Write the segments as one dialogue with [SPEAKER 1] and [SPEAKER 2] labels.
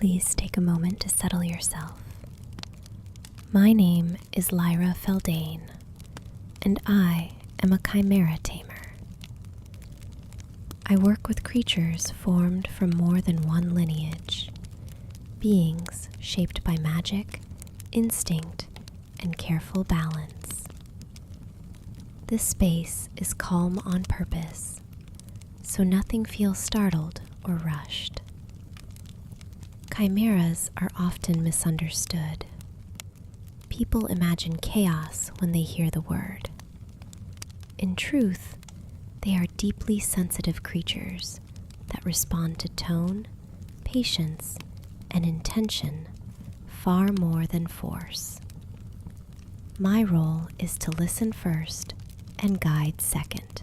[SPEAKER 1] Please take a moment to settle yourself. My name is Lyra Feldane, and I am a Chimera Tamer. I work with creatures formed from more than one lineage, beings shaped by magic, instinct, and careful balance. This space is calm on purpose, so nothing feels startled or rushed. Chimeras are often misunderstood. People imagine chaos when they hear the word. In truth, they are deeply sensitive creatures that respond to tone, patience, and intention far more than force. My role is to listen first and guide second.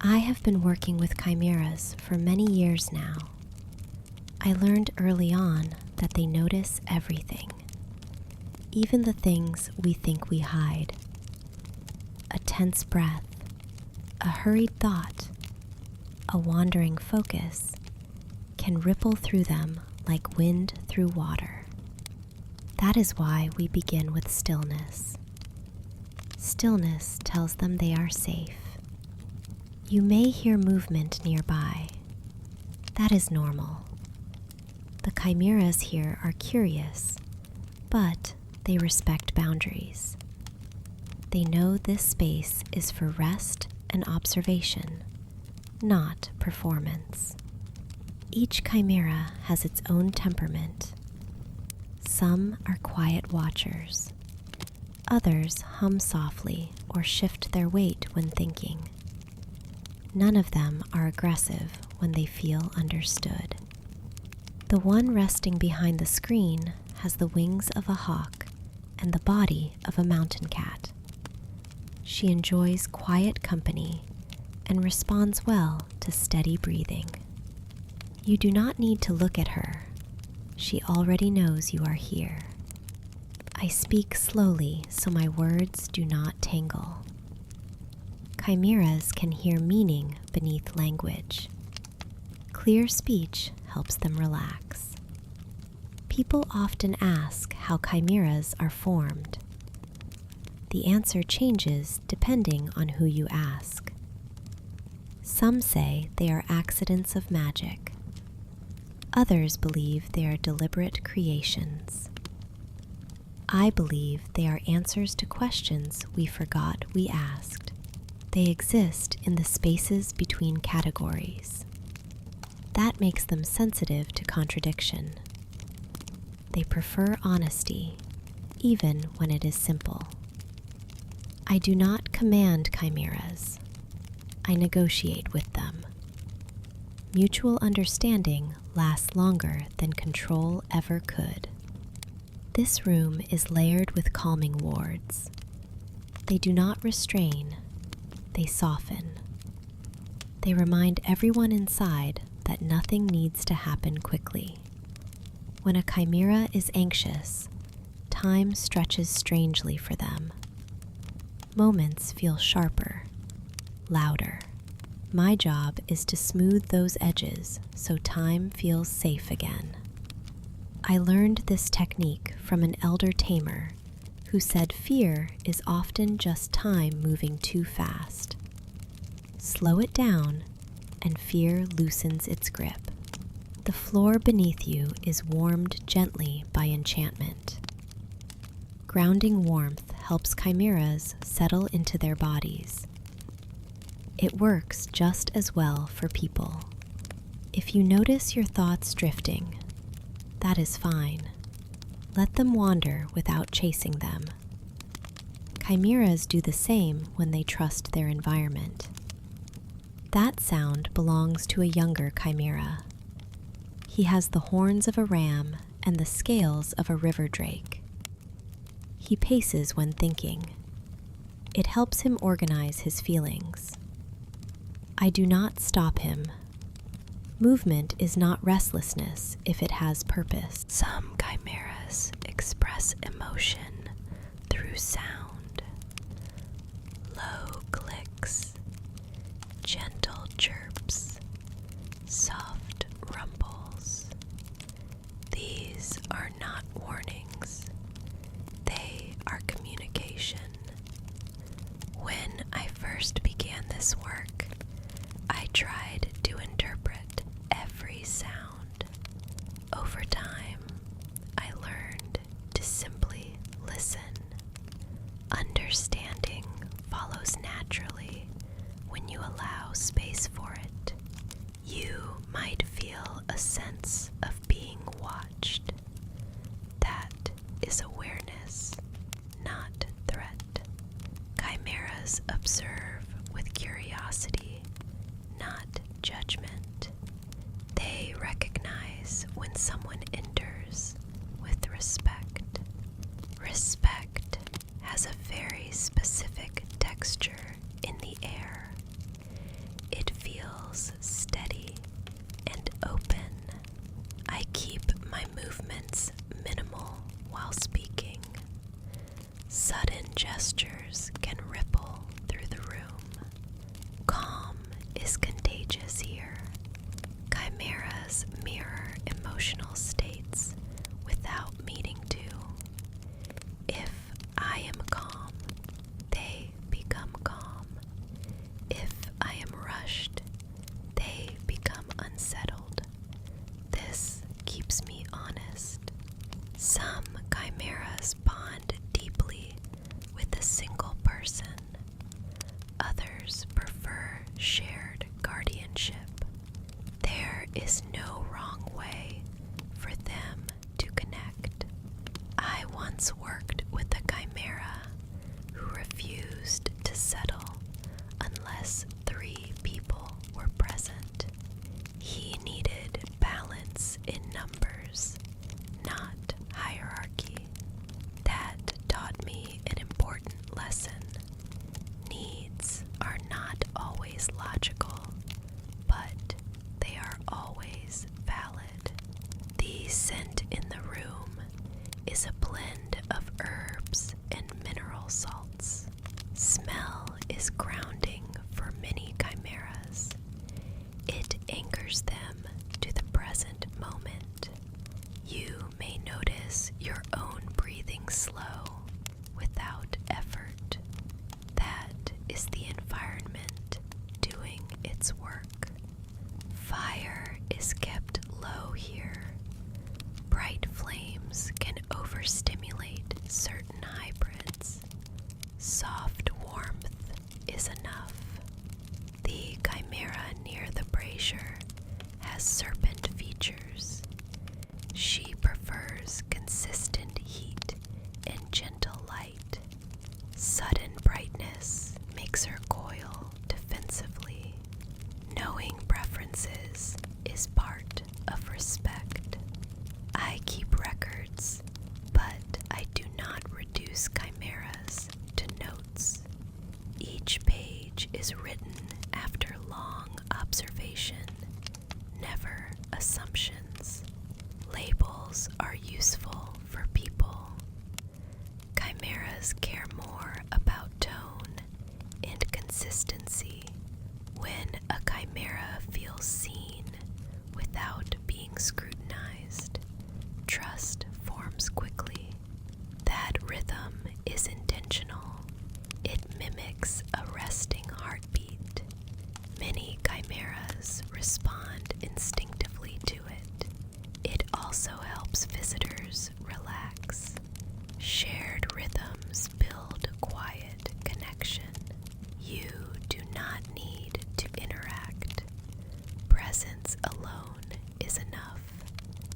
[SPEAKER 1] I have been working with chimeras for many years now. I learned early on that they notice everything, even the things we think we hide. A tense breath, a hurried thought, a wandering focus can ripple through them like wind through water. That is why we begin with stillness. Stillness tells them they are safe. You may hear movement nearby. That is normal. The chimeras here are curious, but they respect boundaries. They know this space is for rest and observation, not performance. Each chimera has its own temperament. Some are quiet watchers. Others hum softly or shift their weight when thinking. None of them are aggressive when they feel understood. The one resting behind the screen has the wings of a hawk and the body of a mountain cat. She enjoys quiet company and responds well to steady breathing. You do not need to look at her. She already knows you are here. I speak slowly so my words do not tangle. Chimeras can hear meaning beneath language. Clear speech helps them relax. People often ask how chimeras are formed. The answer changes depending on who you ask. Some say they are accidents of magic. Others believe they are deliberate creations. I believe they are answers to questions we forgot we asked. They exist in the spaces between categories. That makes them sensitive to contradiction. They prefer honesty, even when it is simple. I do not command chimeras. I negotiate with them. Mutual understanding lasts longer than control ever could. This room is layered with calming wards. They do not restrain, they soften. They remind everyone inside that nothing needs to happen quickly. When a chimera is anxious, time stretches strangely for them. Moments feel sharper, louder. My job is to smooth those edges so time feels safe again. I learned this technique from an elder tamer who said fear is often just time moving too fast. Slow it down, and fear loosens its grip. The floor beneath you is warmed gently by enchantment. Grounding warmth helps chimeras settle into their bodies. It works just as well for people. If you notice your thoughts drifting, that is fine. Let them wander without chasing them. Chimeras do the same when they trust their environment. That sound belongs to a younger chimera. He has the horns of a ram and the scales of a river drake. He paces when thinking. It helps him organize his feelings. I do not stop him. Movement is not restlessness if it has purpose. Some chimeras express emotion through sound. Low clicks, gentle chirps, soft rumbles. are not warnings, they are communication. When I first began this work, I tried to interpret every sound. Over time, I learned to simply listen. Understanding follows naturally when you allow space for it. You might feel a sense of being watched. That is awareness, not threat. Chimeras observe with curiosity, not judgment. They recognize when someone enters with respect. Respect has a very specific texture in the air. It feels steady and open. I keep my movements minimal while speaking. Sudden gestures can ripple through the room. Calm is contagious here. Chimeras mirror emotional states without meaning to. If I am calm, they become calm. If I am rushed, they become unsettled. This keeps me honest. Some chimeras bond deeply with a single person. Others prefer shared guardianship. There is no wrong way for them to connect. I once worked with a chimera who refused to settle unless 3 people were present. He needed balance in numbers, not hierarchy. That taught me an important lesson. Needs are not always logical, but they are always valid. The scent in the room is a blend of herbs and mineral salts. Smell is grounding for many chimeras. It anchors them to the present moment. You may notice your own breathing slow without effort. That is the environment doing its work. Fire is kept low here. Bright flames can overstimulate certain hybrids. Soft warmth is enough. The chimera near the brazier has serpent features. She prefers consistent heat and gentle light. Sudden brightness makes her coil defensively. Knowing preferences is part of respect. I keep records, but I do not reduce chimeras to notes. Each page is written after long observation, never assumptions. Labels are useful for people. Chimeras care more about tone and consistency. When a chimera feels seen without being scrutinized, trust forms quickly. That rhythm is intentional. It mimics a resting heartbeat. Many chimeras respond instinctively to it. It also helps visitors relax. Shared rhythms build quiet connection. You do not need to interact. Presence alone is enough.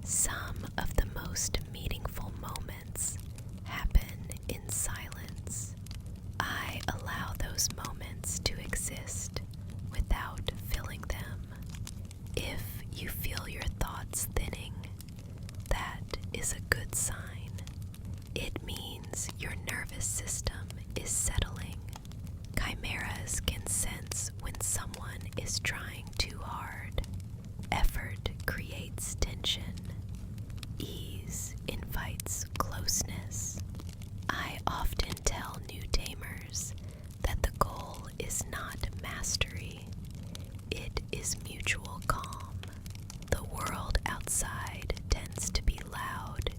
[SPEAKER 1] Some of the most meaningful moments happen in silence. I allow those moments to exist without filling them. If you feel your thoughts thinning, that is a good sign. It means your nervous system is settling. Chimeras can sense when someone is trying too hard. Effort creates tension. Ease invites closeness. I often tell new tamers that the goal is not mastery. It is mutual calm. The world outside tends to be loud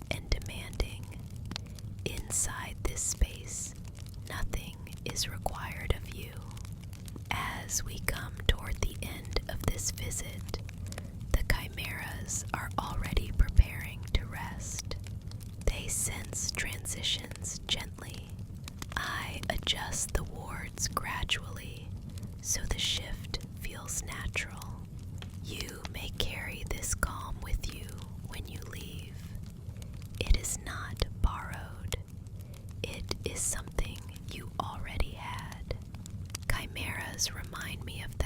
[SPEAKER 1] is not borrowed. It is something you already had. Chimeras remind me of